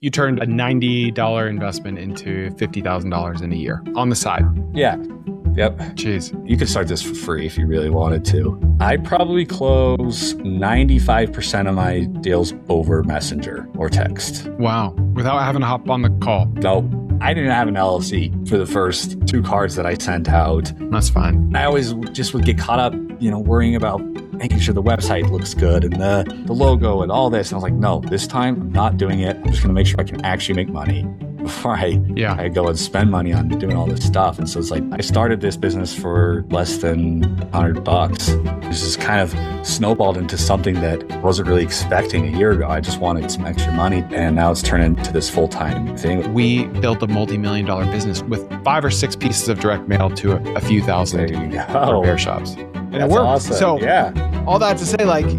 You turned a $90 investment into $50,000 in a year on the side. Yeah. Yep. Jeez. You could start this for free if you really wanted to. I probably close 95% of my deals over Messenger or text. Wow. Without having to hop on the call. Nope. I didn't have an LLC for the first 2 cards that I sent out. That's fine. I always just would get caught up, worrying about making sure the website looks good and the logo and all this. And I was like, no, this time I'm not doing it. I'm just going to make sure I can actually make money before I go and spend money on doing all this stuff. And so it's like, I started this business for less than $100. This just kind of snowballed into something that I wasn't really expecting a year ago. I just wanted some extra money, and now it's turned into this full-time thing. We built a multi-million-dollar business with 5 or 6 pieces of direct mail to a few thousand repair shops. And That's awesome. So yeah. All that to say,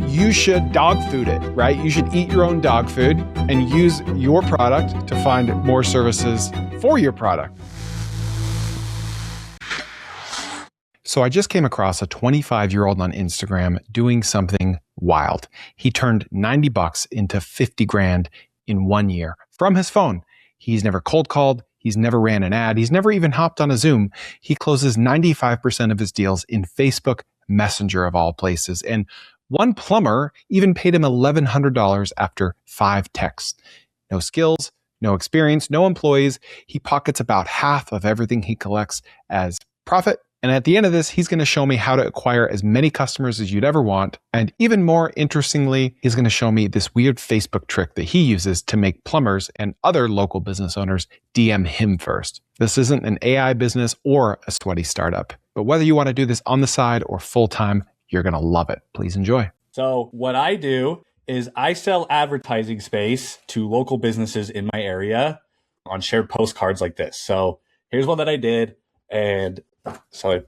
you should dog food it, right? You should eat your own dog food and use your product to find more services for your product. So I just came across a 25-year-old on Instagram doing something wild. He turned $90 into 50 grand in 1 year from his phone. He's never cold called. He's never ran an ad. He's never even hopped on a Zoom. He closes 95% of his deals in Facebook Messenger of all places. And one plumber even paid him $1,100 after 5 texts. No skills, no experience, no employees. He pockets about half of everything he collects as profit. And at the end of this, he's going to show me how to acquire as many customers as you'd ever want. And even more interestingly, he's going to show me this weird Facebook trick that he uses to make plumbers and other local business owners DM him first. This isn't an AI business or a sweaty startup. But whether you want to do this on the side or full-time, you're going to love it. Please enjoy. So what I do is I sell advertising space to local businesses in my area on shared postcards like this. So here's one that I did. And so I,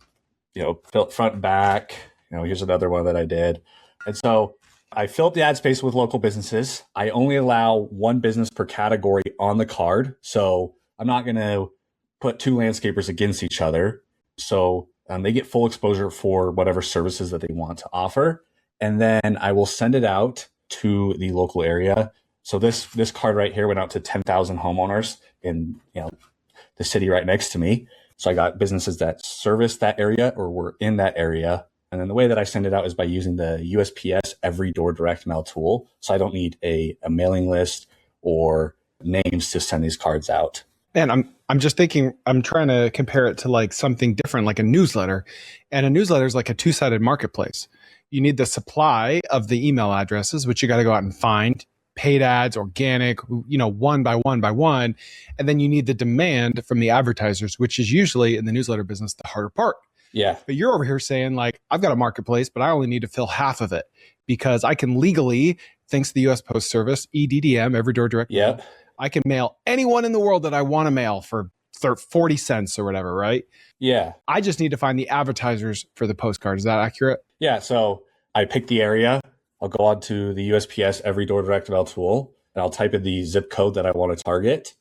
filled front and back. Here's another one that I did. And so I fill up the ad space with local businesses. I only allow 1 business per category on the card. So I'm not going to put 2 landscapers against each other. So they get full exposure for whatever services that they want to offer. And then I will send it out to the local area. So this card right here went out to 10,000 homeowners in the city right next to me. So I got businesses that service that area or were in that area. And then the way that I send it out is by using the USPS Every Door Direct Mail tool. So I don't need a mailing list or names to send these cards out. And I'm just thinking, I'm trying to compare it to something different, like a newsletter. And a newsletter is like a 2-sided marketplace. You need the supply of the email addresses, which you got to go out and find. Paid ads, organic, one by one by one. And then you need the demand from the advertisers, which is usually in the newsletter business, the harder part. Yeah. But you're over here saying I've got a marketplace, but I only need to fill half of it because I can legally, thanks to the US Post Service, EDDM, Every Door Direct Mail, I can mail anyone in the world that I want to mail for 40 cents or whatever, right? Yeah. I just need to find the advertisers for the postcard. Is that accurate? Yeah. So I pick the area. I'll go on to the USPS Every Door Direct Mail tool, and I'll type in the zip code that I want to target.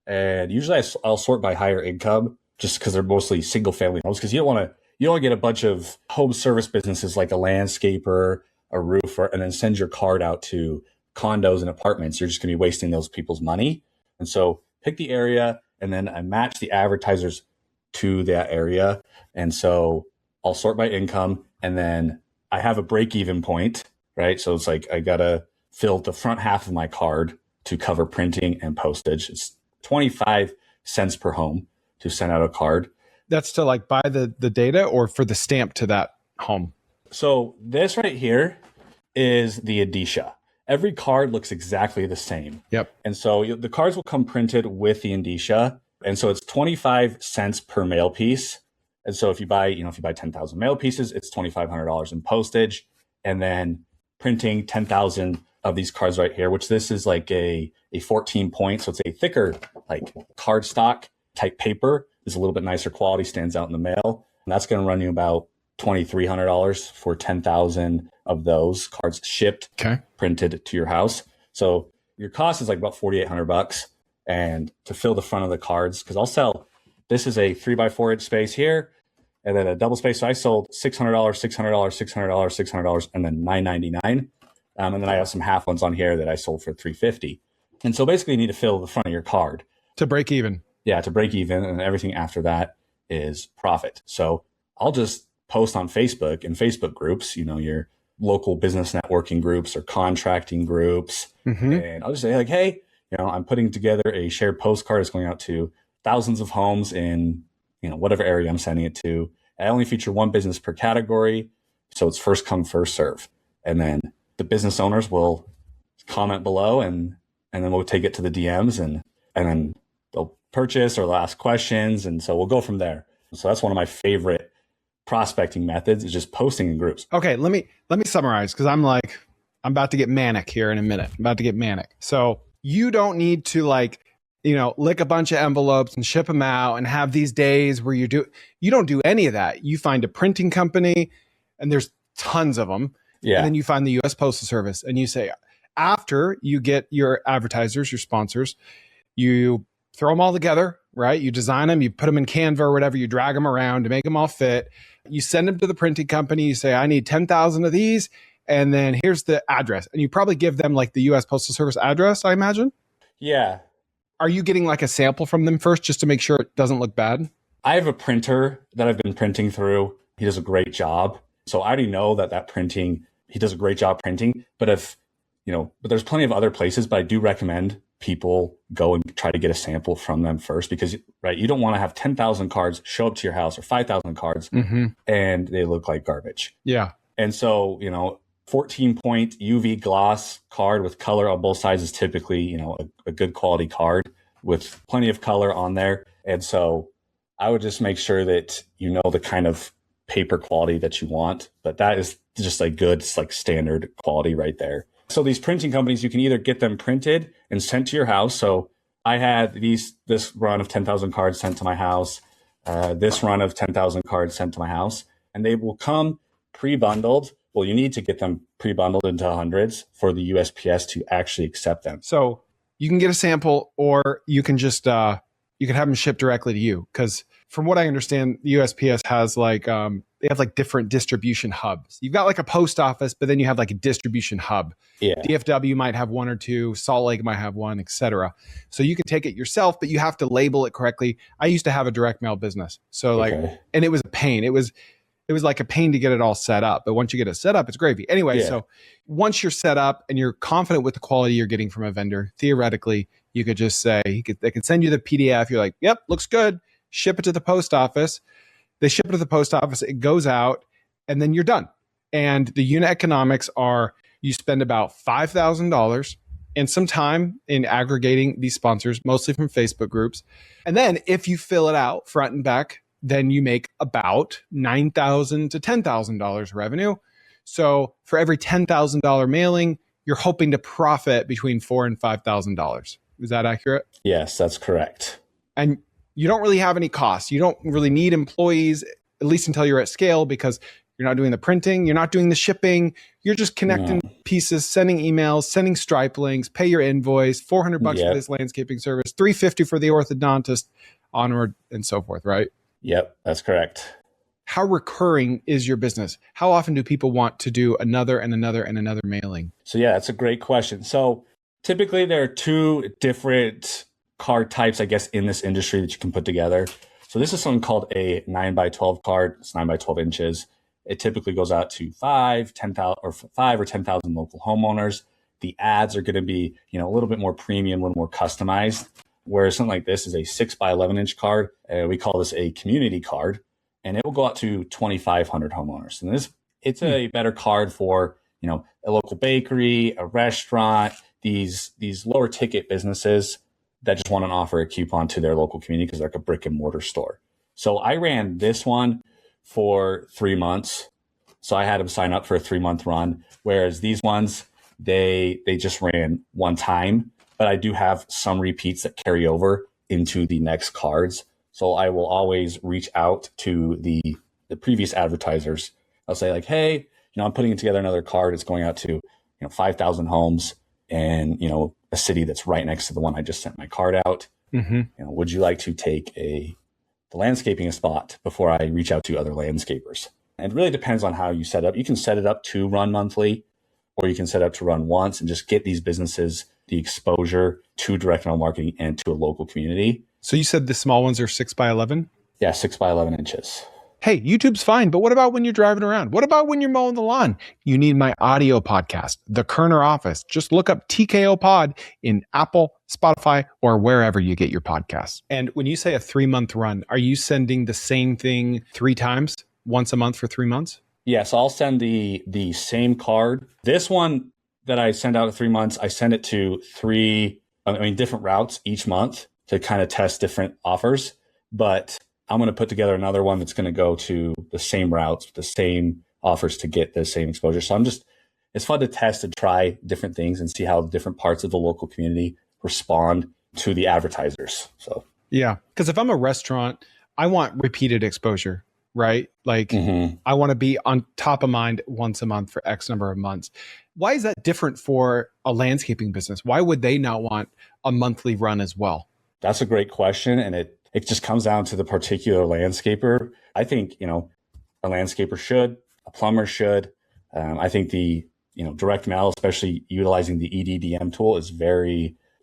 And usually I'll sort by higher income just because they're mostly single family homes, because you don't want to get a bunch of home service businesses like a landscaper, a roofer, and then send your card out to condos and apartments. You're just going to be wasting those people's money. And so pick the area, and then I match the advertisers to that area. And so I'll sort by income, and then I have a break-even point. Right. So it's I got to fill the front half of my card to cover printing and postage. It's 25 cents per home to send out a card. That's to buy the data or for the stamp to that home? So this right here is the indicia. Every card looks exactly the same. Yep. And so the cards will come printed with the indicia. And so it's 25 cents per mail piece. And so if you buy 10,000 mail pieces, it's $2,500 in postage. And then printing 10,000 of these cards right here, which this is a 14 point. So it's a thicker cardstock type paper. It's a little bit nicer quality, stands out in the mail. And that's going to run you about $2,300 for 10,000 of those cards shipped, printed to your house. So your cost is about $4,800. And to fill the front of the cards, because I'll sell, this is a 3x4 inch space here, and then a double space. So I sold $600, $600, $600, $600, and then $999. And then I have some half ones on here that I sold for $350. And so basically you need to fill the front of your card to break even. Yeah, to break even, and everything after that is profit. So I'll just post on Facebook and Facebook groups, your local business networking groups or contracting groups. And I'll just say like, hey, I'm putting together a shared postcard. It's going out to thousands of homes in, whatever area I'm sending it to. I only feature one business per category. So it's first come, first serve. And then the business owners will comment below and then we'll take it to the DMs and then they'll purchase or they'll ask questions. And so we'll go from there. So that's one of my favorite prospecting methods is just posting in groups. Okay, let me summarize because I'm about to get manic here in a minute. I'm about to get manic. So you don't need to lick a bunch of envelopes and ship them out and have these days where you don't do any of that. You find a printing company and there's tons of them. Yeah. And then you find the US Postal Service and you say, after you get your advertisers, your sponsors, you throw them all together, right? You design them, you put them in Canva or whatever, you drag them around to make them all fit. You send them to the printing company. You say, I need 10,000 of these. And then here's the address. And you probably give them like the US Postal Service address, I imagine. Yeah. Are you getting like a sample from them first just to make sure it doesn't look bad? I have a printer that I've been printing through. He does a great job. So I already know that printing, he does a great job printing. But but there's plenty of other places, but I do recommend people go and try to get a sample from them first because, right, you don't want to have 10,000 cards show up to your house or 5,000 cards and they look like garbage. Yeah. And so, 14-point UV gloss card with color on both sides is typically, a good quality card with plenty of color on there. And so I would just make sure that the kind of paper quality that you want, but that is just like good, it's like standard quality right there. So these printing companies, you can either get them printed and sent to your house. So I had this run of 10,000 cards sent to my house, this run of 10,000 cards sent to my house, and they will come pre-bundled. Well, you need to get them pre-bundled into hundreds for the USPS to actually accept them. So you can get a sample or you can just, you can have them shipped directly to you. Because from what I understand, the USPS has they have like different distribution hubs. You've got like a post office, but then you have like a distribution hub. Yeah. DFW might have one or two, Salt Lake might have one, etc. So you can take it yourself, but you have to label it correctly. I used to have a direct mail business. So and it was a pain. It was like a pain to get it all set up. But once you get it set up, it's gravy. Anyway, So once you're set up and you're confident with the quality you're getting from a vendor, theoretically, you could just say, they could send you the PDF. You're like, yep, looks good. Ship it to the post office. They ship it to the post office. It goes out and then you're done. And the unit economics are you spend about $5,000 and some time in aggregating these sponsors, mostly from Facebook groups. And then if you fill it out front and back, then you make about $9,000 to $10,000 revenue. So for every $10,000 mailing, you're hoping to profit between $4,000 and $5,000. Is that accurate? Yes, that's correct. And you don't really have any costs. You don't really need employees, at least until you're at scale, because you're not doing the printing, you're not doing the shipping, you're just connecting pieces, sending emails, sending Stripe links, pay your invoice, $400 for this landscaping service, $350 for the orthodontist, onward and so forth, right? Yep, that's correct. How recurring is your business? How often do people want to do another and another and another mailing? So yeah, that's a great question. So typically there are two different card types, I guess, in this industry that you can put together. So this is something called a 9x12 card. It's 9 by 12 inches. It typically goes out to 5 or 10,000 local homeowners. The ads are going to be, a little bit more premium, a little more customized. Whereas something like this is a 6 by 11 inch card. We call this a community card, and it will go out to 2,500 homeowners. And it's a better card for, a local bakery, a restaurant, these lower ticket businesses that just want to offer a coupon to their local community because they're like a brick and mortar store. So I ran this one for 3 months. So I had them sign up for a 3-month run. Whereas these ones, they just ran one time, but I do have some repeats that carry over into the next cards. So I will always reach out to the previous advertisers. I'll say like, hey, I'm putting together another card. It's going out to, 5,000 homes and, a city that's right next to the one I just sent my card out. Would you like to take the landscaping spot before I reach out to other landscapers? And it really depends on how you set it up. You can set it up to run monthly, or you can set it up to run once and just get these businesses, the exposure to direct mail marketing and to a local community. So you said the small ones are 6x11? Yeah, 6 by 11 inches. Hey, YouTube's fine, but what about when you're driving around? What about when you're mowing the lawn? You need my audio podcast, The Kerner Office. Just look up TKO Pod in Apple, Spotify, or wherever you get your podcasts. And when you say a 3-month run, are you sending the same thing 3 times, once a month for 3 months? Yes, I'll send the same card. This one that I send out at 3 months, I send it to different routes each month to kind of test different offers. But I'm going to put together another one that's going to go to the same routes, the same offers to get the same exposure. So it's fun to test and try different things and see how different parts of the local community respond to the advertisers. So, yeah, because if I'm a restaurant, I want repeated exposure, right? Like I want to be on top of mind once a month for X number of months. Why is that different for a landscaping business? Why would they not want a monthly run as well? That's a great question. And it just comes down to the particular landscaper. I think, a landscaper should, a plumber should. I think the, direct mail, especially utilizing the EDDM tool it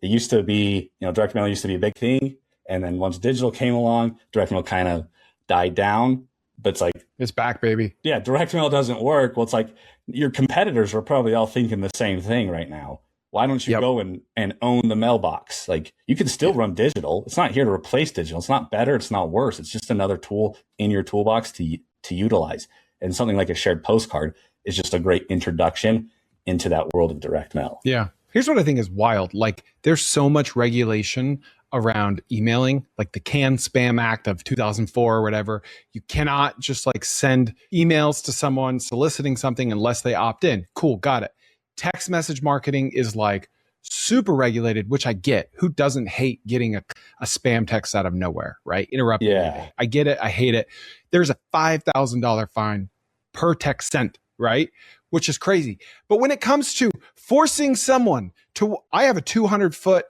used to be, direct mail used to be a big thing. And then once digital came along, direct mail kind of died down. But it's like, it's back, baby. Yeah, direct mail doesn't work. Well, it's like your competitors are probably all thinking the same thing right now. Why don't you go and own the mailbox? Like, you can still run digital. It's not here to replace digital. It's not better. It's not worse. It's just another tool in your toolbox to utilize. And something like a shared postcard is just a great introduction into that world of direct mail. Yeah. Here's what I think is wild. Like, there's so much regulation around emailing, like the Can Spam Act of 2004 or whatever. You cannot just like send emails to someone soliciting something unless they opt in. Cool. Got it. Text message marketing is like super regulated, which I get. Who doesn't hate getting a spam text out of nowhere, right? Interrupting. Yeah. I get it. I hate it. There's a $5,000 fine per text sent, right? Which is crazy. But when it comes to forcing someone to, I have a 200-foot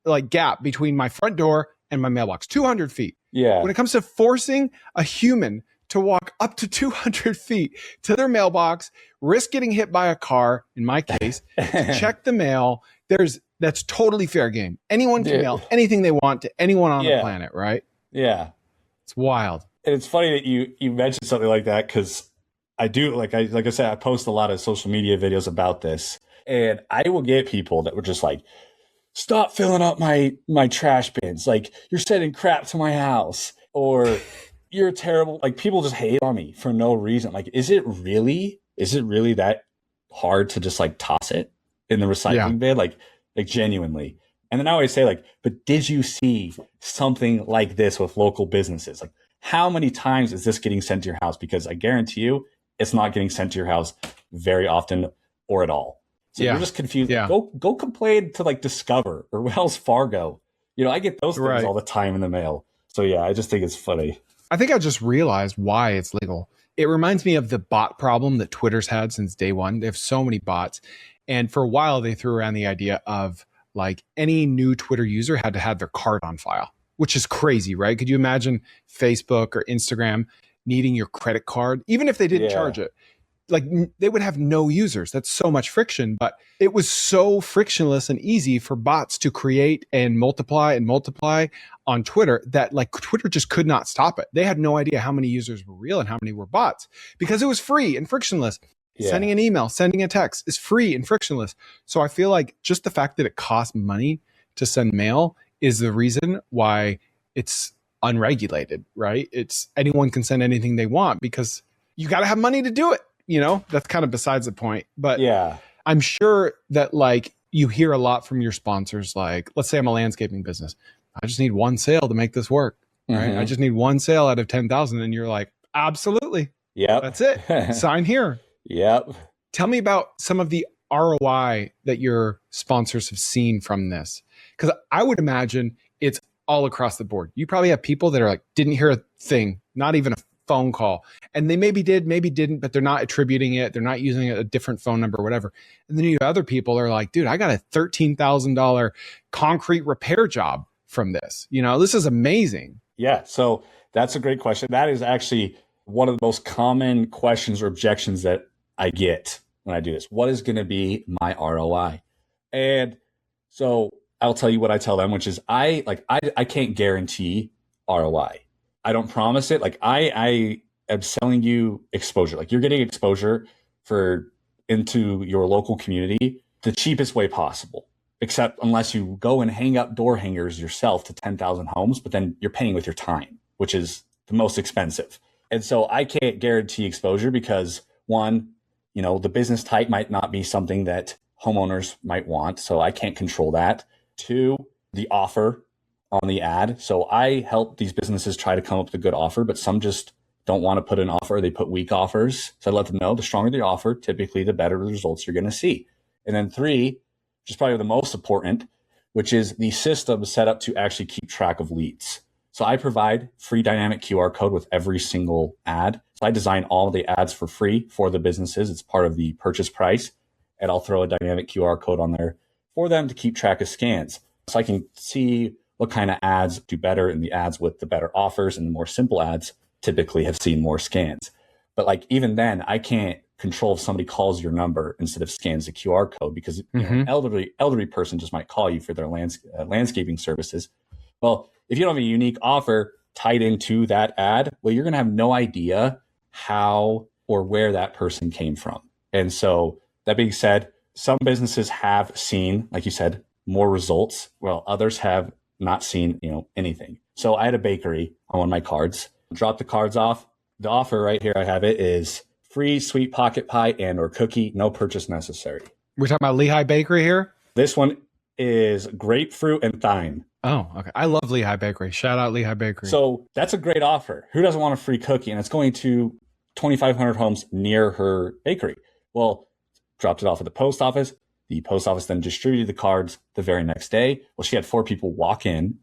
like gap between my front door and my mailbox, 200 feet. Yeah. When it comes to forcing a human to walk up to 200 feet to their mailbox, risk getting hit by a car, in my case, to check the mail, that's totally fair game. Anyone can mail anything they want to anyone on the planet, right? Yeah. It's wild. And it's funny that you mentioned something like that, because I do, like I said, I post a lot of social media videos about this, and I will get people that were just like, stop filling up my trash bins. Like, you're sending crap to my house, or you're terrible. Like, people just hate on me for no reason. Like, is it really that hard to just like toss it in the recycling bin? Like genuinely. And then I always say, like, but did you see something like this with local businesses? Like, how many times is this getting sent to your house? Because I guarantee you it's not getting sent to your house very often or at all. So you're just confused. Yeah. Go complain to like Discover or Wells Fargo. I get those things all the time in the mail. So yeah, I just think it's funny. I think I just realized why it's legal. It reminds me of the bot problem that Twitter's had since day one. They have so many bots. And for a while, they threw around the idea of like any new Twitter user had to have their card on file, which is crazy, right? Could you imagine Facebook or Instagram needing your credit card, even if they didn't charge it? Like, they would have no users. That's so much friction, but it was so frictionless and easy for bots to create and multiply on Twitter that like Twitter just could not stop it. They had no idea how many users were real and how many were bots because it was free and frictionless. Yeah. Sending an email, sending a text is free and frictionless. So I feel like just the fact that it costs money to send mail is the reason why it's unregulated, right? It's anyone can send anything they want because you got to have money to do it. That's kind of besides the point. But yeah, I'm sure that like you hear a lot from your sponsors, like, let's say I'm a landscaping business. I just need one sale to make this work. Right. I just need one sale out of 10,000. And you're like, absolutely. Yeah. That's it. Sign here. Yep. Tell me about some of the ROI that your sponsors have seen from this. Because I would imagine it's all across the board. You probably have people that are like, didn't hear a thing, not even a phone call. And they maybe did, maybe didn't, but they're not attributing it. They're not using a different phone number or whatever. And then you have other people that are like, dude, I got a $13,000 concrete repair job from this. This is amazing. Yeah. So that's a great question. That is actually one of the most common questions or objections that I get when I do this. What is going to be my ROI? And So I'll tell you what I tell them, which is I can't guarantee ROI. I don't promise it. Like I am selling you exposure. Like you're getting exposure for into your local community the cheapest way possible. Except unless you go and hang up door hangers yourself to 10,000 homes, but then you're paying with your time, which is the most expensive. And so I can't guarantee exposure because one, the business type might not be something that homeowners might want. So I can't control that. Two, the offer on the ad. So I help these businesses try to come up with a good offer, but some just don't want to put an offer. They put weak offers. So I let them know the stronger the offer, typically the better the results you're going to see. And then three, which is probably the most important, which is the system set up to actually keep track of leads. So I provide free dynamic QR code with every single ad. So I design all of the ads for free for the businesses. It's part of the purchase price. And I'll throw a dynamic QR code on there for them to keep track of scans. So I can see what kind of ads do better, and the ads with the better offers and the more simple ads typically have seen more scans. But like even then, I can't control if somebody calls your number instead of scans the QR code because an elderly person just might call you for their landscaping services. Well, if you don't have a unique offer tied into that ad, well, you're going to have no idea how or where that person came from. And so that being said, some businesses have seen, like you said, more results, while others have not seen, anything. So I had a bakery on one of my cards, dropped the cards off. The offer right here, I have it, is free sweet pocket pie and or cookie, no purchase necessary. We're talking about Lehigh Bakery here? This one is grapefruit and thyme. Oh, okay. I love Lehigh Bakery. Shout out Lehigh Bakery. So that's a great offer. Who doesn't want a free cookie? And it's going to 2,500 homes near her bakery. Well, dropped it off at the post office. The post office then distributed the cards the very next day. Well, she had 4 people walk in,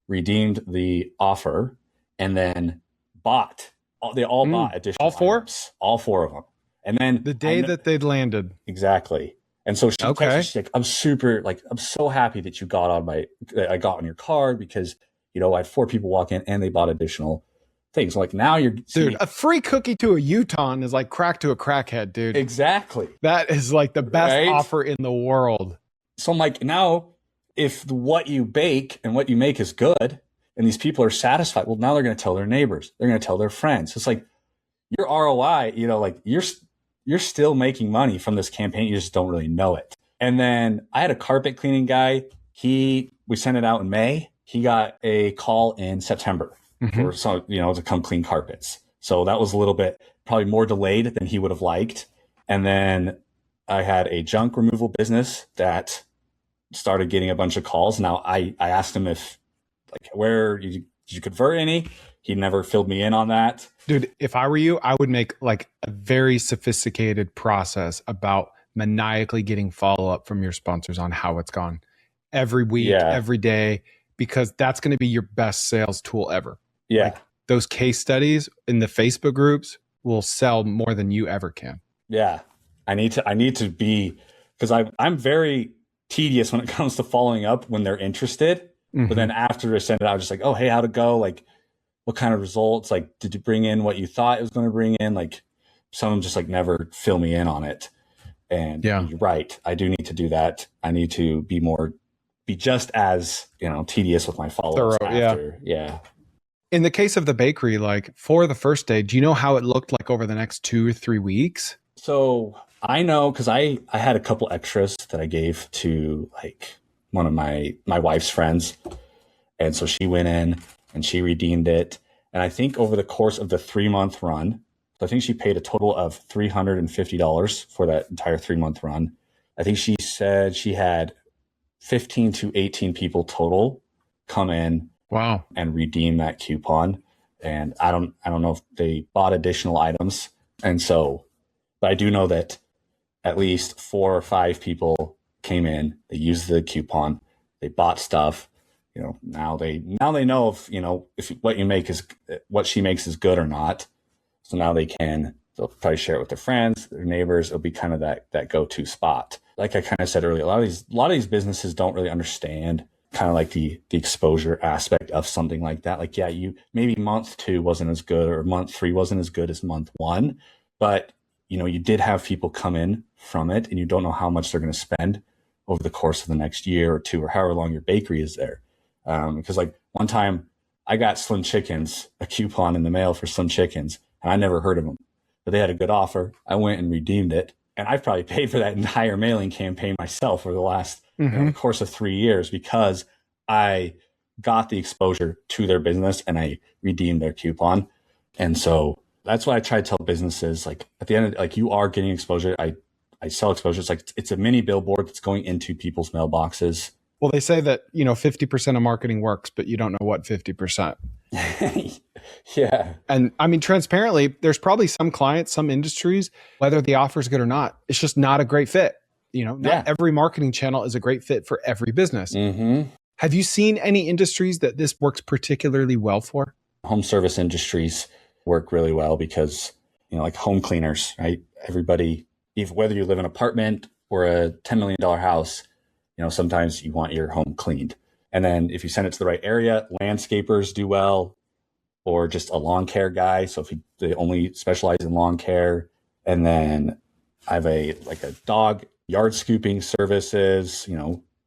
redeemed the offer, and then bought. They all bought additional all 4? items. All 4 of them. And then the day that they'd landed. Exactly. And so she texted, she's like, I'm so happy that you got on I got on your card because, I had 4 people walk in and they bought additional things. Like now you're dude, a free cookie to a Utah is like crack to a crackhead, dude. Exactly. That is like the best offer in the world. So I'm like, now if what you bake and what you make is good and these people are satisfied, well, now they're going to tell their neighbors. They're going to tell their friends. It's like your ROI, like you're still making money from this campaign. You just don't really know it. And then I had a carpet cleaning guy. We sent it out in May. He got a call in September for some, to come clean carpets. So that was a little bit probably more delayed than he would have liked. And then I had a junk removal business that started getting a bunch of calls. Now I asked him if where did you convert any? He never filled me in on that. Dude, if I were you, I would make like a very sophisticated process about maniacally getting follow-up from your sponsors on how it's gone every week, every day, because that's going to be your best sales tool ever. Yeah. Like, those case studies in the Facebook groups will sell more than you ever can. Yeah. I need to be, because I'm very tedious when it comes to following up when they're interested. But then after I send it out, just like, oh, hey, how'd it go? Like, what kind of results? Like, did you bring in what you thought it was going to bring in? Like, some of them just like never fill me in on it. And you're right. I do need to do that. I need to be just as, tedious with my follow-ups after. Yeah. In the case of the bakery, like for the first day, do you know how it looked like over the next 2 or 3 weeks? So I know, because I had a couple extras that I gave to like one of my wife's friends. And so she went in and she redeemed it. And I think over the course of the 3-month run, so I think she paid a total of $350 for that entire 3-month run. I think she said she had 15 to 18 people total come in. Wow. And redeem that coupon. And I don't know if they bought additional items. And so, but I do know that at least 4 or 5 people came in, they used the coupon, they bought stuff. Now they know if what she makes is good or not. So now they'll probably share it with their friends, their neighbors. It'll be kind of that go-to spot. Like I kind of said earlier, a lot of these businesses don't really understand kind of like the exposure aspect of something like that. Like, yeah, maybe month 2 wasn't as good, or month 3 wasn't as good as month 1, but you did have people come in from it, and you don't know how much they're going to spend over the course of the next year or two, or however long your bakery is there. Because like one time I got Slim Chickens, a coupon in the mail for Slim Chickens, and I never heard of them, but they had a good offer. I went and redeemed it. And I've probably paid for that entire mailing campaign myself over the last the course of 3 years, because I got the exposure to their business and I redeemed their coupon. And so that's what I try to tell businesses. Like at the end of, like, you are getting exposure. I sell exposure. It's like, it's a mini billboard that's going into people's mailboxes. Well, they say that, 50% of marketing works, but you don't know what 50%. Yeah. And I mean, transparently, there's probably some clients, some industries, whether the offer is good or not, it's just not a great fit. Not every marketing channel is a great fit for every business. Mm-hmm. Have you seen any industries that this works particularly well for? Home service industries work really well because, like home cleaners, right? Everybody, whether you live in an apartment or a $10 million house, sometimes you want your home cleaned. And then if you send it to the right area, landscapers do well, or just a lawn care guy. So if they only specialize in lawn care. And then I have a dog yard scooping services,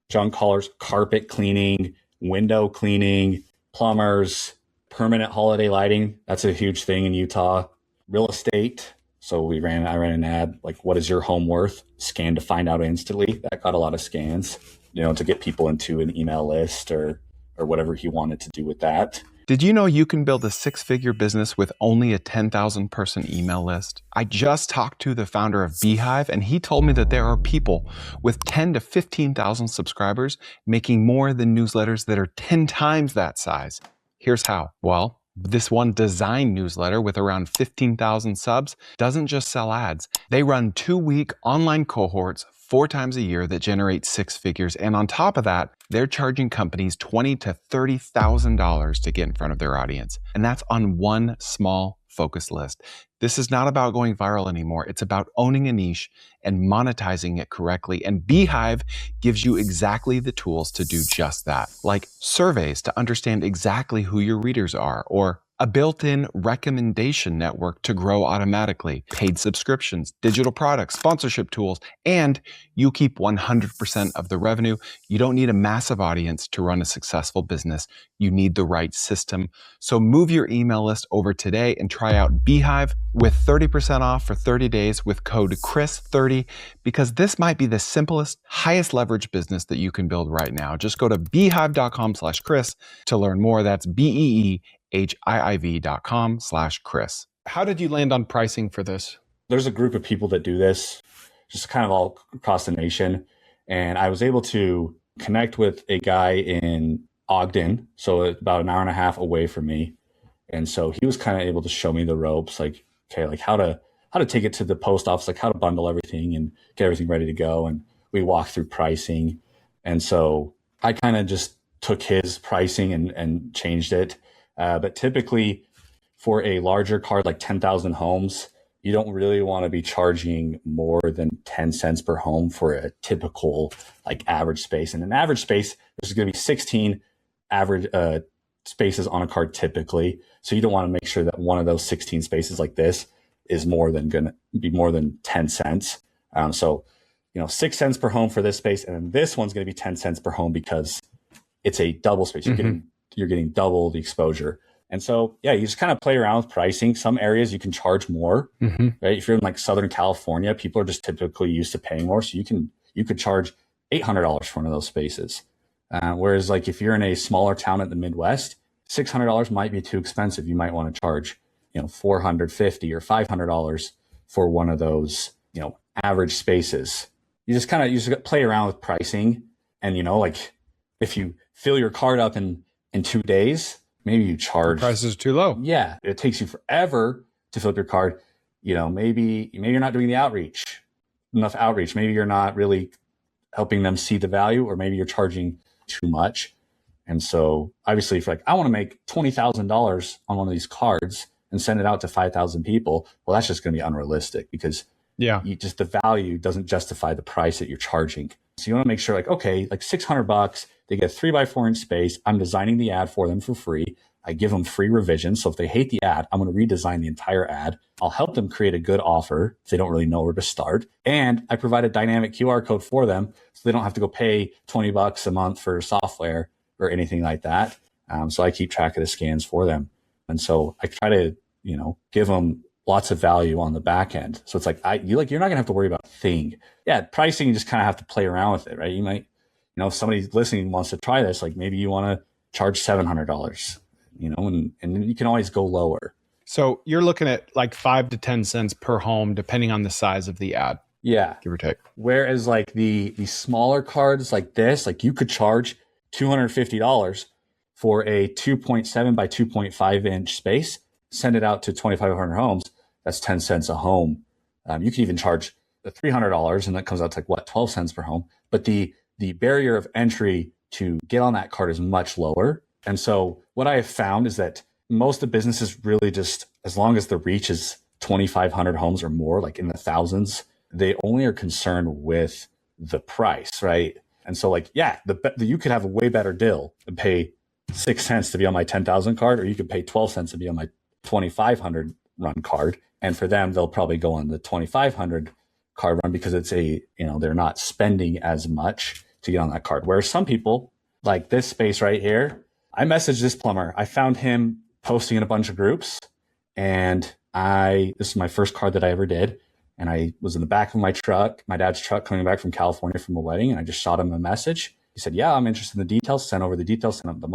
junk haulers, carpet cleaning, window cleaning, plumbers, permanent holiday lighting. That's a huge thing in Utah. Real estate. So I ran an ad, like, what is your home worth? Scan to find out instantly. That got a lot of scans, to get people into an email list or whatever he wanted to do with that. Did you know you can build a 6-figure business with only a 10,000 person email list? I just talked to the founder of Beehive, and he told me that there are people with 10 to 15,000 subscribers making more than newsletters that are 10 times that size. Here's how. Well, this one design newsletter with around 15,000 subs doesn't just sell ads. They run 2-week online cohorts 4 times a year that generate 6 figures. And on top of that, they're charging companies $20,000 to $30,000 to get in front of their audience. And that's on one small focus list. This is not about going viral anymore. It's about owning a niche and monetizing it correctly. And Beehive gives you exactly the tools to do just that, like surveys to understand exactly who your readers are, or a built-in recommendation network to grow automatically, paid subscriptions, digital products, sponsorship tools, and you keep 100% of the revenue. You don't need a massive audience to run a successful business. You need the right system. So move your email list over today and try out Beehive with 30% off for 30 days with code CHRIS30, because this might be the simplest, highest leverage business that you can build right now. Just go to beehive.com/Chris to learn more. That's BEEHIIV.com/Chris. How did you land on pricing for this? There's a group of people that do this just kind of all across the nation. And I was able to connect with a guy in Ogden, so about an hour and a half away from me. And so he was kind of able to show me the ropes, like, okay, like how to take it to the post office, like how to bundle everything and get everything ready to go. And we walked through pricing. And so I kind of just took his pricing and changed it. But typically for a larger card, like 10,000 homes, you don't really want to be charging more than 10 cents per home for a typical like average space. And an average space, there's going to be 16 average spaces on a card typically. So you don't want to make sure that one of those 16 spaces like this is going to be more than 10 cents. So 6 cents per home for this space. And then this one's going to be 10 cents per home because it's a double space. You're getting double the exposure. And so, yeah, you just kind of play around with pricing. Some areas you can charge more, right? If you're in like Southern California, people are just typically used to paying more. So you could charge $800 for one of those spaces. Whereas like if you're in a smaller town in the Midwest, $600 might be too expensive. You might want to charge, $450 or $500 for one of those, average spaces. You just play around with pricing. And, like if you fill your card up in 2 days, maybe you charge. The price is too low. Yeah. It takes you forever to fill up your card. Maybe you're not doing enough outreach. Maybe you're not really helping them see the value, or maybe you're charging too much. And so obviously if I want to make $20,000 on one of these cards and send it out to 5,000 people, well, that's just going to be unrealistic because the value doesn't justify the price that you're charging. So you want to make sure like, okay, like $600, They get a 3x4 inch space. I'm designing the ad for them for free. I give them free revisions. So if they hate the ad, I'm going to redesign the entire ad. I'll help them create a good offer if they don't really know where to start. And I provide a dynamic QR code for them so they don't have to go pay $20 a month for software or anything like that. So I keep track of the scans for them. And so I try to, give them lots of value on the back end. So it's like, you're not going to have to worry about a thing. Yeah, pricing, you just kind of have to play around with it, right? You might, if somebody listening wants to try this, like maybe you want to charge $700, and you can always go lower. So you're looking at like 5 to 10 cents per home, depending on the size of the ad. Yeah. Give or take. Whereas like the smaller cards like this, like you could charge $250 for a 2.7 by 2.5 inch space, send it out to 2,500 homes. That's 10 cents a home. You can even charge the $300 and that comes out to like 12 cents per home. But the barrier of entry to get on that card is much lower. And so what I have found is that most of the businesses really just, as long as the reach is 2,500 homes or more, like in the thousands, they only are concerned with the price, right? And so like, yeah, you could have a way better deal and pay 6 cents to be on my 10,000 card, or you could pay 12 cents to be on my 2,500 run card. And for them, they'll probably go on the 2,500 card run because it's they're not spending as much to get on that card. Whereas some people, like this space right here, I messaged this plumber. I found him posting in a bunch of groups, and this is my first card that I ever did. And I was in the back of my truck, my dad's truck, coming back from California from a wedding, and I just shot him a message. He said, "Yeah, I'm interested in the details." Sent over the details, sent him the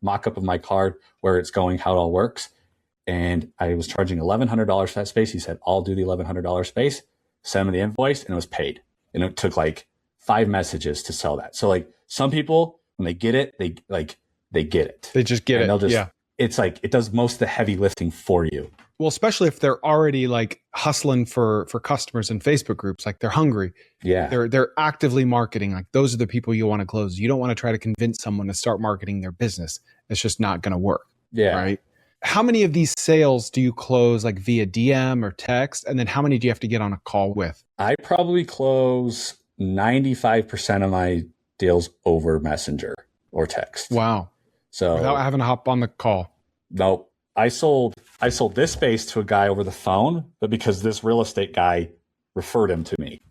mock-up of my card, where it's going, how it all works. And I was charging $1,100 for that space. He said, "I'll do the $1,100 space." Sent him the invoice, and it was paid. And it took like 5 messages to sell that. So like some people, when they get it, they get it. They just get it. Yeah. It's like it does most of the heavy lifting for you. Well, especially if they're already like hustling for customers in Facebook groups, like they're hungry. Yeah. They're actively marketing. Like those are the people you want to close. You don't want to try to convince someone to start marketing their business. It's just not going to work. Yeah. Right. How many of these sales do you close like via DM or text? And then how many do you have to get on a call with? I probably close 95% of my deals over Messenger or text. Wow. So without having to hop on the call. Nope. I sold this space to a guy over the phone, but because this real estate guy referred him to me.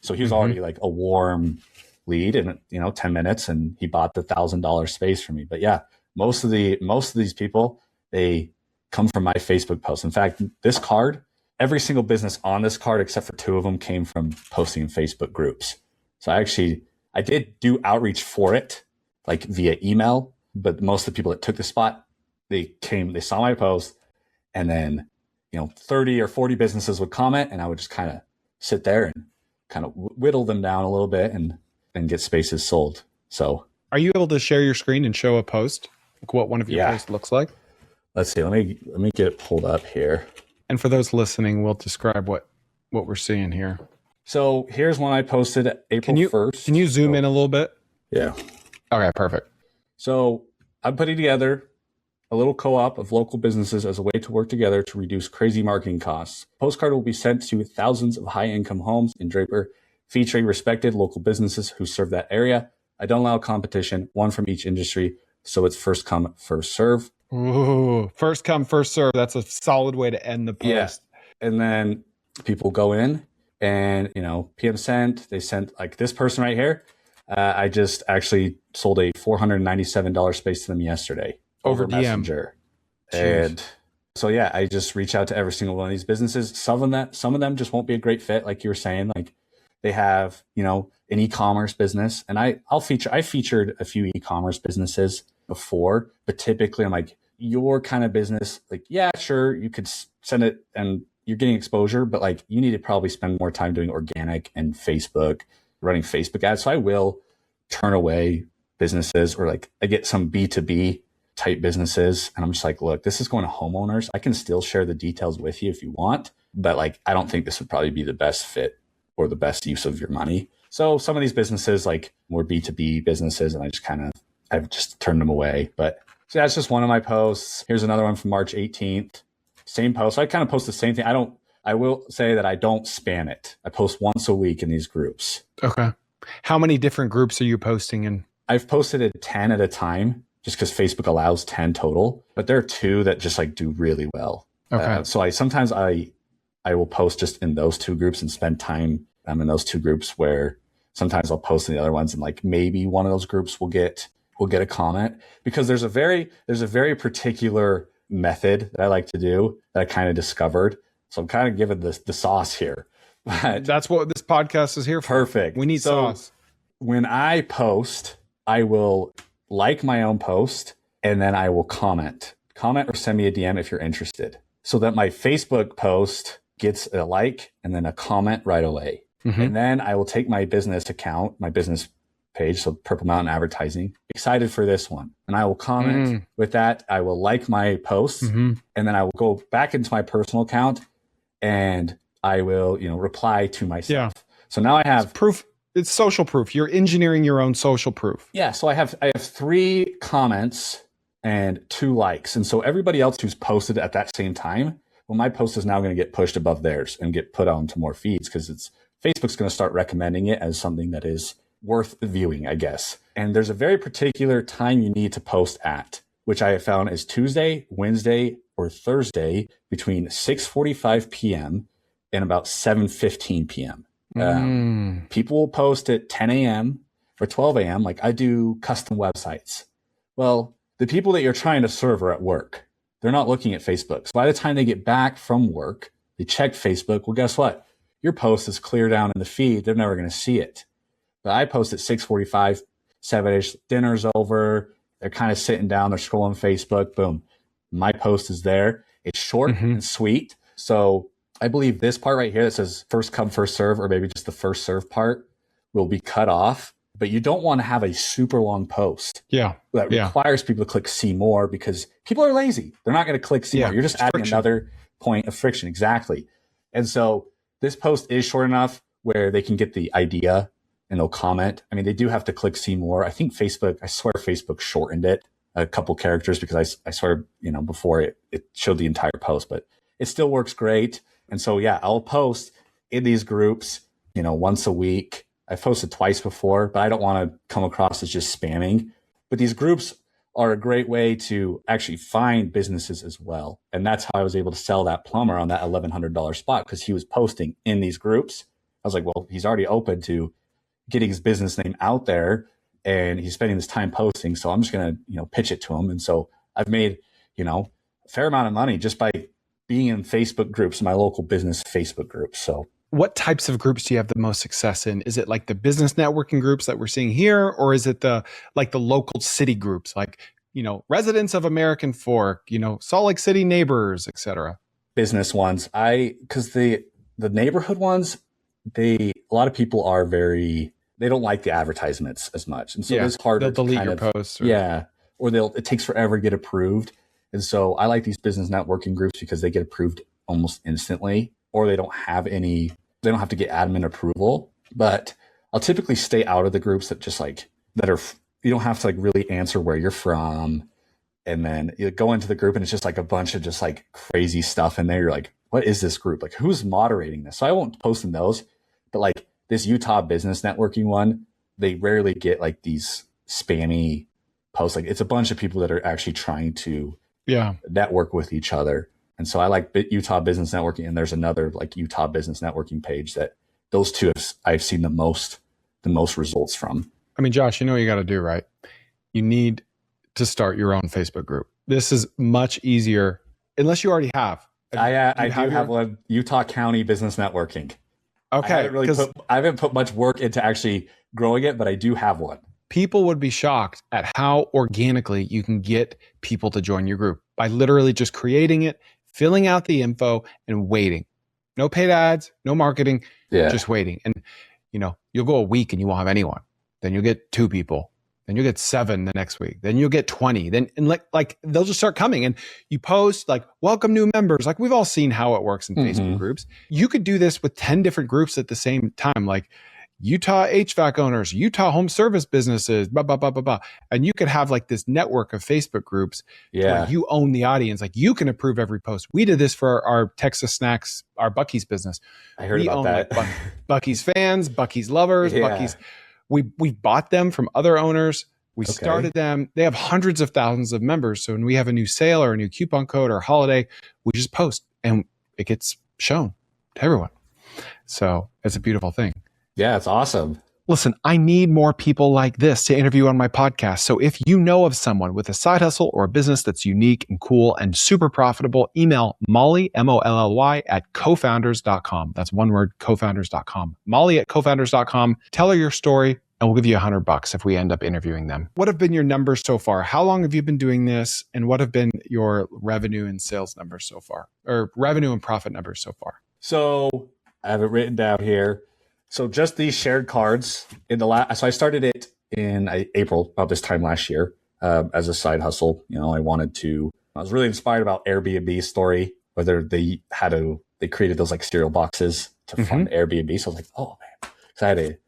So he was already like a warm lead in 10 minutes, and he bought the $1,000 space from me. But yeah, most of these people, they come from my Facebook posts. In fact, this card, every single business on this card except for 2 of them came from posting in Facebook groups. So I did do outreach for it, like via email, but most of the people that took the spot, they saw my post, and then 30 or 40 businesses would comment, and I would just kind of sit there and kind of whittle them down a little bit and get spaces sold. So are you able to share your screen and show a post, like what one of your posts looks like? Let's see. Let me get it pulled up here. And for those listening, we'll describe what we're seeing here. So here's one I posted April 1st. Can you zoom in a little bit? Yeah. Okay, perfect. So I'm putting together a little co-op of local businesses as a way to work together to reduce crazy marketing costs. Postcard will be sent to thousands of high-income homes in Draper, featuring respected local businesses who serve that area. I don't allow competition, one from each industry, so it's first come, first serve. Ooh, first come, first serve. That's a solid way to end the post. Yeah. And then people go in and, PM sent. They sent like this person right here. I just actually sold a $497 space to them yesterday over DM. Messenger. Jeez. And so, yeah, I just reach out to every single one of these businesses. Some of them just won't be a great fit. Like you were saying, like they have, an e-commerce business, and I featured a few e-commerce businesses before, but typically I'm like, your kind of business, like, yeah, sure, you could send it and you're getting exposure, but like you need to probably spend more time doing organic and Facebook, running Facebook ads. So I will turn away businesses, or like I get some B2B type businesses, and I'm just like, look, this is going to homeowners. I can still share the details with you if you want, but like, I don't think this would probably be the best fit or the best use of your money. So some of these businesses, like more B2B businesses, and I've just turned them away. But so that's just one of my posts. Here's another one from March 18th. Same post. So I kind of post the same thing. I will say that I don't spam it. I post once a week in these groups. Okay. How many different groups are you posting in? I've posted it 10 at a time just because Facebook allows 10 total, but there are two that just like do really well. Okay. So I will post just in those two groups and spend time in those two groups, where sometimes I'll post in the other ones and like maybe one of those groups will get a comment, because there's a very particular method that I like to do that I kind of discovered. So I'm kind of giving the sauce here. But that's what this podcast is here for. Perfect. We need sauce. When I post, I will like my own post, and then I will comment or send me a DM if you're interested, so that my Facebook post gets a like and then a comment right away. Mm-hmm. And then I will take my business account, my business page, so Purple Mountain Advertising, excited for this one, and I will comment with that. I will like my post, and then I will go back into my personal account and I will, reply to myself. Yeah. So now I have it's proof. It's social proof. You're engineering your own social proof. Yeah. So I have 3 comments and 2 likes. And so everybody else who's posted at that same time, well, my post is now going to get pushed above theirs and get put onto more feeds, because Facebook's going to start recommending it as something that is worth viewing, I guess. And there's a very particular time you need to post at, which I have found is Tuesday, Wednesday, or Thursday between 6:45 p.m. and about 7:15 p.m. People will post at 10 a.m. or 12 a.m. Like I do custom websites. Well, the people that you're trying to serve are at work. They're not looking at Facebook. So by the time they get back from work, they check Facebook. Well, guess what? Your post is clear down in the feed. They're never going to see it. But I post at 6:45, 7-ish, dinner's over. They're kind of sitting down. They're scrolling Facebook. Boom. My post is there. It's short and sweet. So I believe this part right here that says first come, first serve, or maybe just the first serve part, will be cut off. But you don't want to have a super long post that requires people to click see more, because people are lazy. They're not going to click see more. You're just adding friction. Another point of friction. Exactly. And so this post is short enough where they can get the idea and they'll comment. I mean, they do have to click see more. I think I swear Facebook shortened it a couple characters, because I swear, before it showed the entire post, but it still works great. And so, I'll post in these groups, once a week. I've posted twice before, but I don't want to come across as just spamming. But these groups are a great way to actually find businesses as well. And that's how I was able to sell that plumber on that $1,100 spot, because he was posting in these groups. I was like, well, he's already open to getting his business name out there, and he's spending this time posting. So I'm just going to, pitch it to him. And so I've made, a fair amount of money just by being in Facebook groups, my local business Facebook groups. So what types of groups do you have the most success in? Is it like the business networking groups that we're seeing here, or is it the local city groups, like, residents of American Fork, Salt Lake City neighbors, etc.? Business ones. Because the neighborhood ones, a lot of people are they don't like the advertisements as much. And so it's harder to delete your posts. Or it takes forever to get approved. And so I like these business networking groups because they get approved almost instantly, or they don't have to get admin approval. But I'll typically stay out of the groups that you don't have to really answer where you're from. And then you go into the group and it's just a bunch of just crazy stuff in there. You're like, what is this group? Who's moderating this? So I won't post in those, but this Utah business networking one, they rarely get these spammy posts. It's a bunch of people that are actually trying to network with each other. And so I like Utah business networking. And there's another Utah business networking page that those two I've seen the most results from. I mean, Josh, you know what you got to do, right? You need to start your own Facebook group. This is much easier, unless you already have. I do have one, Utah County Business Networking. Okay. I haven't put much work into actually growing it, but I do have one. People would be shocked at how organically you can get people to join your group by literally just creating it, filling out the info, and waiting. No paid ads, no marketing, just waiting. And, you'll go a week and you won't have anyone. Then you'll get 2 people. Then you'll get 7 the next week. Then you'll get 20. Then they'll just start coming. And you post welcome new members. We've all seen how it works in Facebook groups. You could do this with 10 different groups at the same time, like Utah HVAC owners, Utah home service businesses, blah, blah, blah, blah, blah. And you could have this network of Facebook groups where you own the audience. You can approve every post. We did this for our Texas Snacks, our Buc-ee's business. I heard about that. Buc-ee's fans, Buc-ee's lovers, Buc-ee's. We bought them from other owners. We Okay. started them. They have hundreds of thousands of members. So when we have a new sale or a new coupon code or holiday, we just post and it gets shown to everyone. So it's a beautiful thing. Yeah, it's awesome. Listen, I need more people like this to interview on my podcast. So if you know of someone with a side hustle or a business that's unique and cool and super profitable, email Molly, Molly, at cofounders.com. That's one word, cofounders.com. Molly at cofounders.com. Tell her your story and we'll give you $100 if we end up interviewing them. What have been your numbers so far? How long have you been doing this? And what have been your revenue and sales numbers so far? Or revenue and profit numbers so far? So I have it written down here. So just these shared cards in the so I started it in April, about this time last year, as a side hustle. You know, I was really inspired about Airbnb's story, whether they created those like cereal boxes to fund Airbnb. So I was like, oh man, because I had a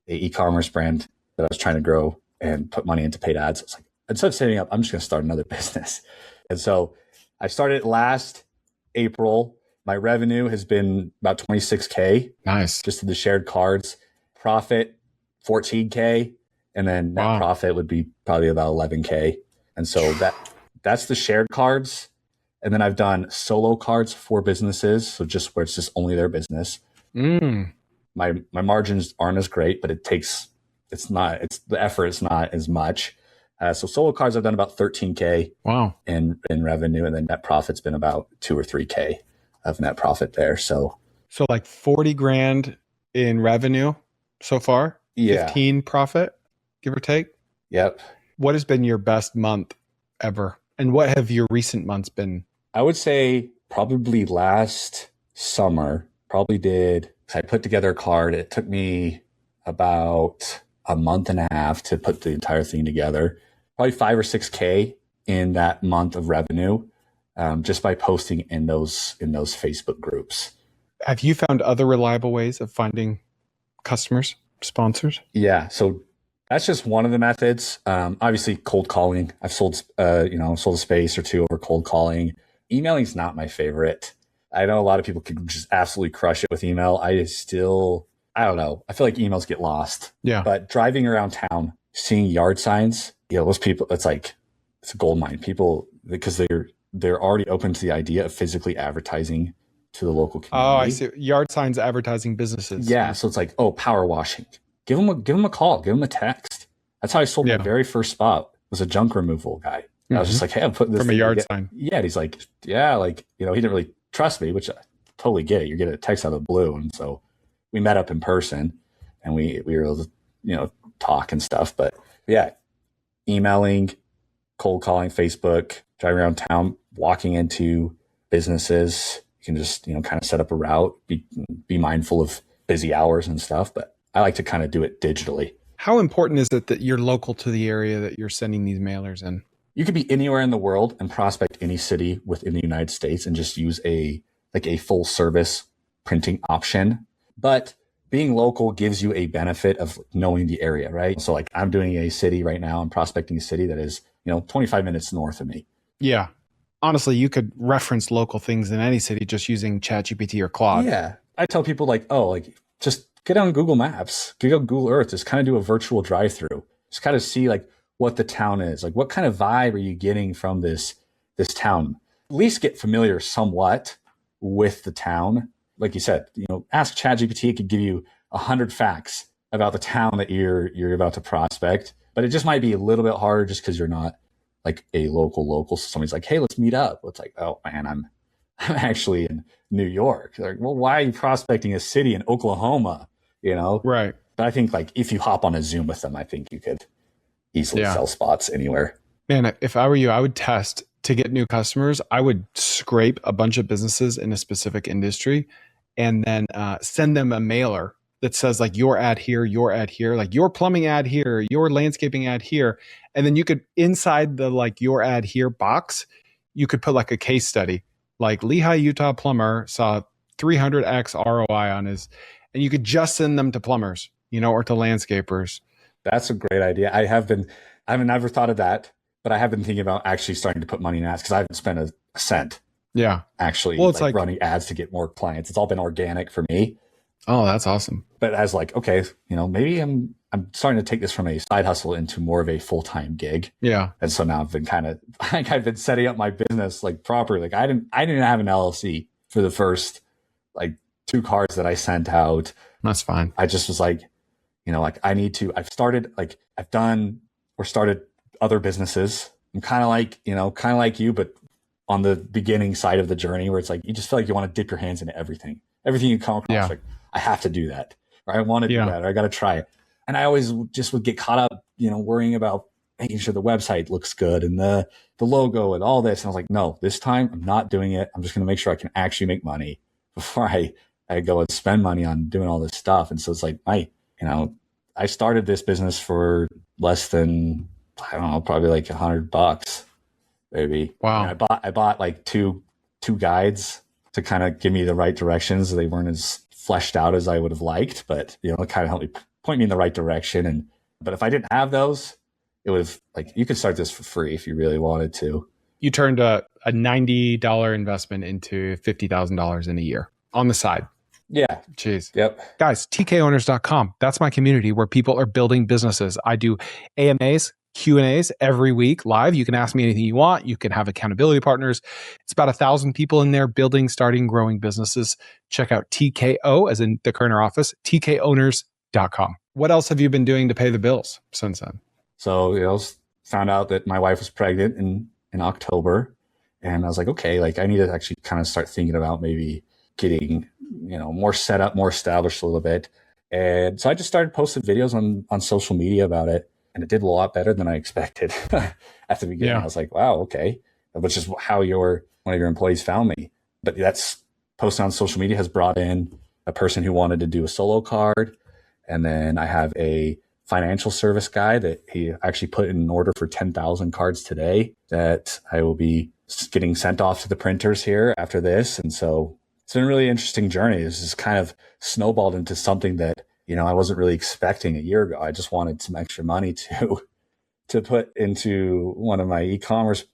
e-commerce brand that I was trying to grow and put money into paid ads. I was like, instead of saving up, I'm just going to start another business. And so I started it last April. My revenue has been about 26K. Nice. Just to the shared cards. Profit, 14K. And then net profit would be probably about 11K. And so that's the shared cards. And then I've done solo cards for businesses. So just where it's just only their business. My margins aren't as great, but the effort is not as much. So solo cards, I've done about 13K in revenue. And then net profit's been about 2 or 3K. Of net profit there. So like 40 grand in revenue so far? Yeah. 15 profit, give or take? Yep. What has been your best month ever? And what have your recent months been? I would say probably last summer, I put together a card. It took me about a month and a half to put the entire thing together. Probably 5 or 6K in that month of revenue. Just by posting in those Facebook groups. Have you found other reliable ways of finding customers, sponsors? Yeah, so that's just one of the methods. Obviously, cold calling. I've sold a space or two over cold calling. Emailing is not my favorite. I know a lot of people can just absolutely crush it with email. I don't know. I feel like emails get lost. Yeah. But driving around town, seeing yard signs, those people, it's a gold mine. People, because they're already open to the idea of physically advertising to the local community. Oh, I see. Yard signs advertising businesses. Yeah. So it's like, power washing. Give them a call. Give them a text. That's how I sold my very first spot. Was a junk removal guy. I was just like, hey, I'm putting this from a yard sign. Yeah. And he's like, yeah, he didn't really trust me, which I totally get it. You're getting a text out of the blue. And so we met up in person and we were able to, talk and stuff. But yeah, emailing, cold calling, Facebook, driving around town, walking into businesses. You can just, kind of set up a route, be mindful of busy hours and stuff. But I like to kind of do it digitally. How important is it that you're local to the area that you're sending these mailers in? You could be anywhere in the world and prospect any city within the United States and just use a full service printing option. But being local gives you a benefit of knowing the area, right? So I'm doing a city right now. I'm prospecting a city that is, 25 minutes north of me. Yeah. Honestly, you could reference local things in any city just using ChatGPT or Claude. Yeah. I tell people just get on Google Maps, get on Google Earth, just kind of do a virtual drive-through. Just kind of see what the town is. What kind of vibe are you getting from this town? At least get familiar somewhat with the town. Like you said, ask ChatGPT. It could give you 100 facts about the town that you're about to prospect. But it just might be a little bit harder just because you're not a local. So somebody's like, hey, let's meet up. It's like, oh man, I'm actually in New York. They're like, well, why are you prospecting a city in Oklahoma? Right. But I think if you hop on a Zoom with them, I think you could easily sell spots anywhere. Man, if I were you, I would test to get new customers. I would scrape a bunch of businesses in a specific industry and then send them a mailer that says your ad here, your plumbing ad here, your landscaping ad here. And then you could, inside the your ad here box, you could put a case study. Lehigh, Utah plumber saw 300x ROI on his, and you could just send them to plumbers, or to landscapers. That's a great idea. I haven't never thought of that, but I have been thinking about actually starting to put money in ads because I haven't spent a cent. Yeah. Actually, well, it's running ads to get more clients. It's all been organic for me. Oh, that's awesome. But as like, okay, maybe I'm starting to take this from a side hustle into more of a full-time gig. Yeah. And so now I've been kind of like I've been setting up my business like properly. Like I didn't have an LLC for the first like 2 cards that I sent out. That's fine. I just was like, like I've done or started other businesses. I'm kind of like you, but on the beginning side of the journey where it's like, you just feel like you want to dip your hands into everything you come across. Yeah. Like, I have to do that, or I want to do Yeah. that, or I got to try it. And I always just would get caught up, worrying about making sure the website looks good and the logo and all this. And I was like, no, this time I'm not doing it. I'm just going to make sure I can actually make money before I go and spend money on doing all this stuff. And so it's like, I started this business for less than, I don't know, probably like $100, maybe. Wow. And I bought like two guides to kind of give me the right directions. They weren't as fleshed out as I would have liked, but it kind of helped me point me in the right direction. But if I didn't have those, it would have, like, you could start this for free if you really wanted to. You turned a $90 investment into $50,000 in a year on the side. Yeah. Jeez. Yep. Guys, tkowners.com. That's my community where people are building businesses. I do AMAs, Q&As every week live. You can ask me anything you want. You can have accountability partners. It's about 1,000 people in there building, starting, growing businesses. Check out TKO, as in the Kerner office, tkowners.com. What else have you been doing to pay the bills since then? So, found out that my wife was pregnant in October. And I was like, okay, like I need to actually kind of start thinking about maybe getting, more set up, more established a little bit. And so I just started posting videos on social media about it. And it did a lot better than I expected at the beginning. Yeah. I was like, wow, okay. Which is how one of your employees found me. But that's posting on social media has brought in a person who wanted to do a solo card. And then I have a financial service guy that he actually put in an order for 10,000 cards today that I will be getting sent off to the printers here after this. And so it's been a really interesting journey. This has kind of snowballed into something that, I wasn't really expecting a year ago. I just wanted some extra money to put into one of my e-commerce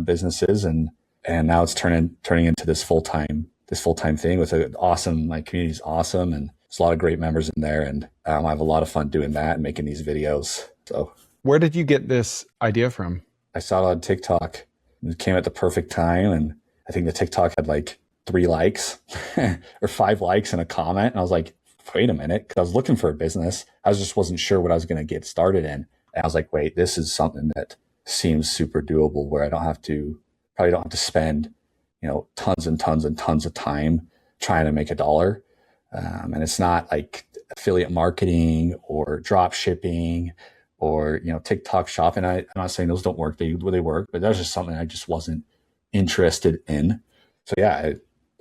businesses. And now it's turning into this full-time thing with my community's awesome. And there's a lot of great members in there. And I have a lot of fun doing that and making these videos. So where did you get this idea from? I saw it on TikTok. It came at the perfect time. And I think the TikTok had like 3 likes or 5 likes and a comment. And I was like, wait a minute. Cause I was looking for a business. I just wasn't sure what I was going to get started in. And I was like, wait, this is something that seems super doable where I probably don't have to spend, tons and tons and tons of time trying to make $1. And it's not like affiliate marketing or drop shipping or, TikTok shop. And I'm not saying those don't work. They work, but that was just something I just wasn't interested in. So yeah,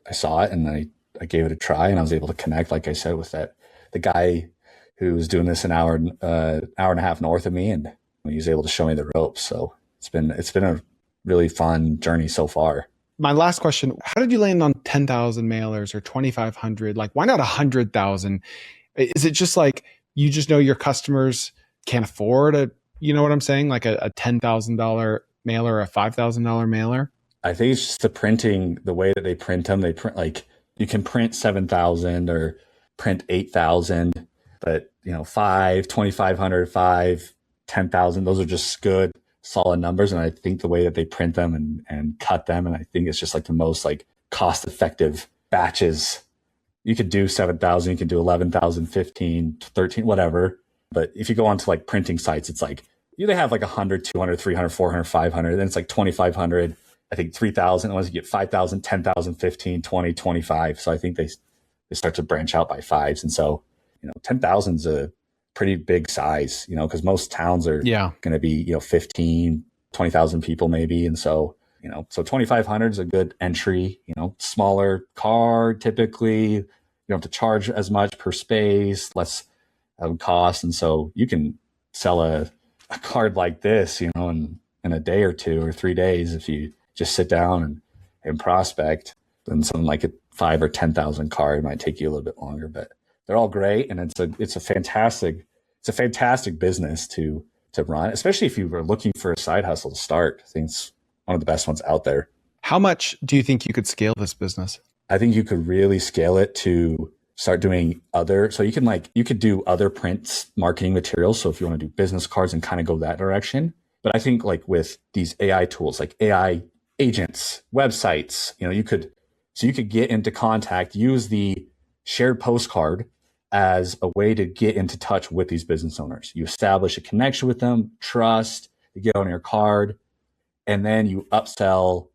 I saw it and I gave it a try and I was able to connect, like I said, with the guy who was doing this an hour and a half north of me. And he was able to show me the ropes. So it's been a really fun journey so far. My last question, how did you land on 10,000 mailers or 2,500? Like, why not 100,000? Is it just like, you just know your customers can't afford you know what I'm saying? Like a $10,000 mailer or a $5,000 mailer? I think it's just the printing, the way that they print them. They print like, you can print 7,000 or print 8,000, but 5, 2,500, 5, 10,000, those are just good, solid numbers. And I think the way that they print them and cut them, and I think it's just like the most like cost effective batches. You could do 7,000, you could do 11,000, 15, 13, whatever. But if you go onto like printing sites, it's like, they have like 100, 200, 300, 400, 500, then it's like 2,500. I think 3,000. Once you get 5,000, 10,000, 15, 20, 25. So I think they start to branch out by 5s. And so, 10,000 is a pretty big size, because most towns are going to be, 15, 20,000 people maybe. And so, so 2,500 is a good entry, smaller card typically. You don't have to charge as much per space, less cost. And so you can sell a card like this, in a day or 2 or 3 days if you just sit down and prospect. Then something like a 5 or 10,000 card might take you a little bit longer, but they're all great. And it's a fantastic business to run, especially if you were looking for a side hustle to start. I think it's one of the best ones out there. How much do you think you could scale this business? I think you could really scale it to start doing so you could do other print marketing materials. So if you want to do business cards and kind of go that direction. But I think like with these AI tools, like AI agents, websites, you could get into contact, use the shared postcard as a way to get into touch with these business owners. You establish a connection with them, trust, you get on your card, and then you upsell,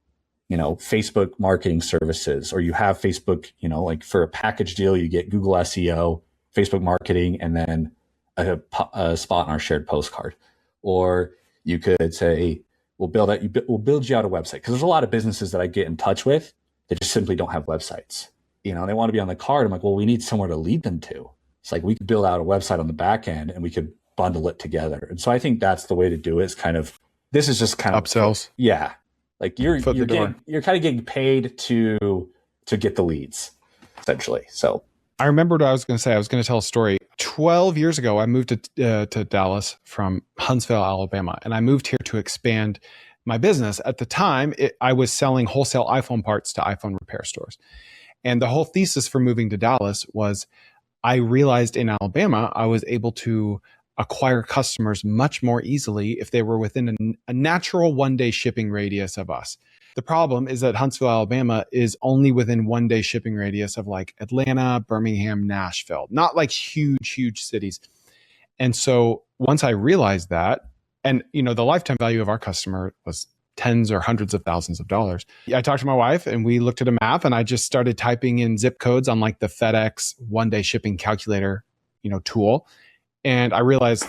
Facebook marketing services, or you have Facebook, like for a package deal, you get Google SEO, Facebook marketing, and then a spot on our shared postcard. Or you could say, we'll build you out a website. Because there's a lot of businesses that I get in touch with that just simply don't have websites. They want to be on the card. I'm like, well, we need somewhere to lead them to. It's like we could build out a website on the back end and we could bundle it together. And so I think that's the way to do it. Is kind of, this is just kind of upsells. Yeah. Like you're kind of getting paid to get the leads, essentially. So I remembered what I was going to say. I was going to tell a story. 12 years ago, I moved to Dallas from Huntsville, Alabama, and I moved here to expand my business. At the time, I was selling wholesale iPhone parts to iPhone repair stores. And the whole thesis for moving to Dallas was I realized in Alabama, I was able to acquire customers much more easily if they were within a natural one-day shipping radius of us. The problem is that Huntsville, Alabama is only within one-day shipping radius of like Atlanta, Birmingham, Nashville, not like huge cities. And so once I realized that, and the lifetime value of our customer was tens or hundreds of thousands of dollars. I talked to my wife and we looked at a map and I just started typing in zip codes on like the FedEx one-day shipping calculator, tool. And I realized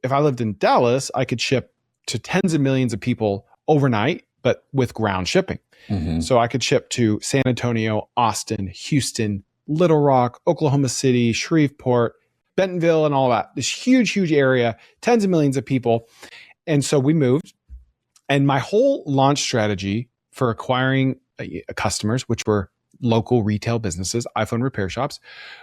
if I lived in Dallas, I could ship to tens of millions of people overnight, but with ground shipping. Mm-hmm. So I could ship to San Antonio, Austin, Houston, Little Rock, Oklahoma City, Shreveport, Bentonville, and all that. This huge area, tens of millions of people. And so we moved. And my whole launch strategy for acquiring customers, which were local retail businesses, iPhone repair shops,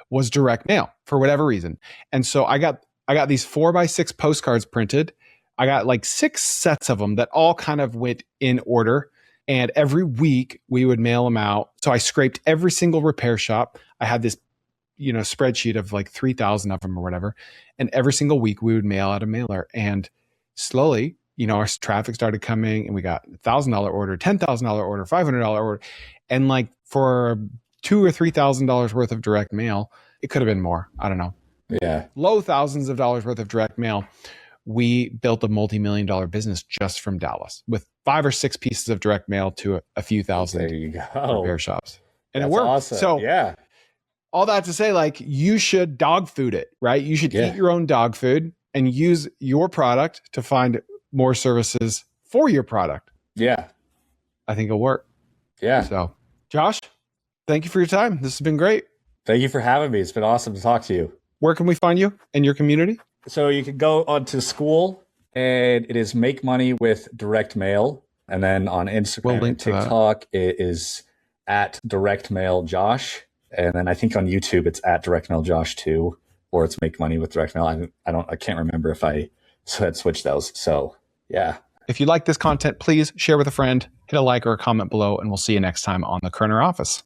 was direct mail for whatever reason. And so I got these 4x6 postcards printed. I got like 6 sets of them that all kind of went in order. And every week we would mail them out. So I scraped every single repair shop. I had this, spreadsheet of like 3,000 of them or whatever. And every single week we would mail out a mailer. And slowly, our traffic started coming and we got $1,000 order, $10,000 order, $500 order. And like for $2,000 or $3,000 worth of direct mail, it could have been more. I don't know. Yeah. Low thousands of dollars worth of direct mail. We built a multi-million-dollar business just from Dallas with 5 or 6 pieces of direct mail to a few thousand there you go. repair shops. And That's it worked. Awesome. So yeah. All that to say, like, you should dog food it, right? You should eat your own dog food and use your product to find more services for your product. Yeah. I think it'll work. Yeah. So, Josh, thank you for your time. This has been great. Thank you for having me. It's been awesome to talk to you. Where can we find you and your community? So you can go onto school and it is Make Money with Direct Mail. And then on Instagram and TikTok, it is at Direct Mail Josh. And then I think on YouTube, it's at Direct Mail Josh too, or it's Make Money with Direct Mail. I can't remember if I had switched those. So yeah. If you like this content, please share with a friend, hit a like or a comment below, and we'll see you next time on the Kerner Office.